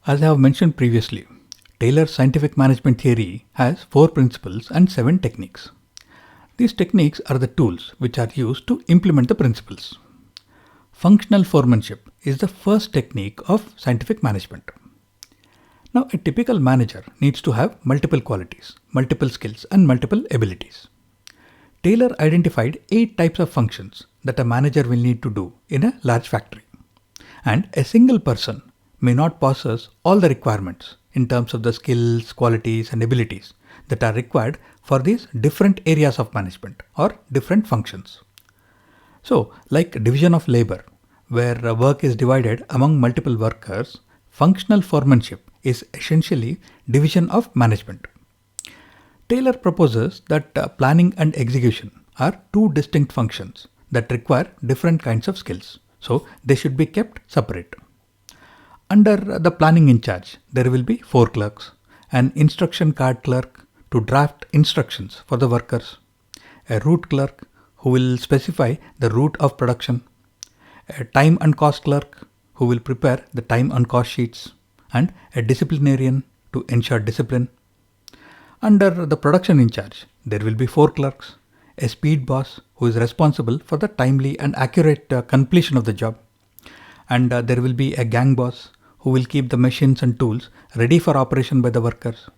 As I have mentioned previously, Taylor's scientific management theory has 4 principles and 7 techniques. These techniques are the tools which are used to implement the principles. Functional foremanship is the first technique of scientific management. Now, a typical manager needs to have multiple qualities, multiple skills, and multiple abilities. Taylor identified 8 types of functions that a manager will need to do in a large factory. And a single person may not possess all the requirements in terms of the skills, qualities, and abilities that are required for these different areas of management or different functions. So, like division of labor, where work is divided among multiple workers, functional foremanship is essentially division of management. Taylor proposes that planning and execution are 2 distinct functions that require different kinds of skills, so they should be kept separate. Under the planning in charge, there will be 4 clerks, an instruction card clerk to draft instructions for the workers, a route clerk who will specify the route of production, a time and cost clerk who will prepare the time and cost sheets, and a disciplinarian to ensure discipline. Under the production in charge, there will be 4 clerks, a speed boss who is responsible for the timely and accurate completion of the job, and there will be a gang boss who will keep the machines and tools ready for operation by the workers.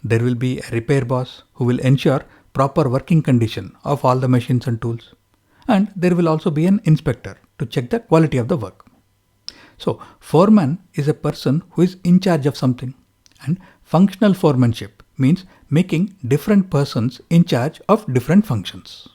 There will be a repair boss who will ensure proper working condition of all the machines and tools. And there will also be an inspector to check the quality of the work. So, foreman is a person who is in charge of something, and functional foremanship means making different persons in charge of different functions.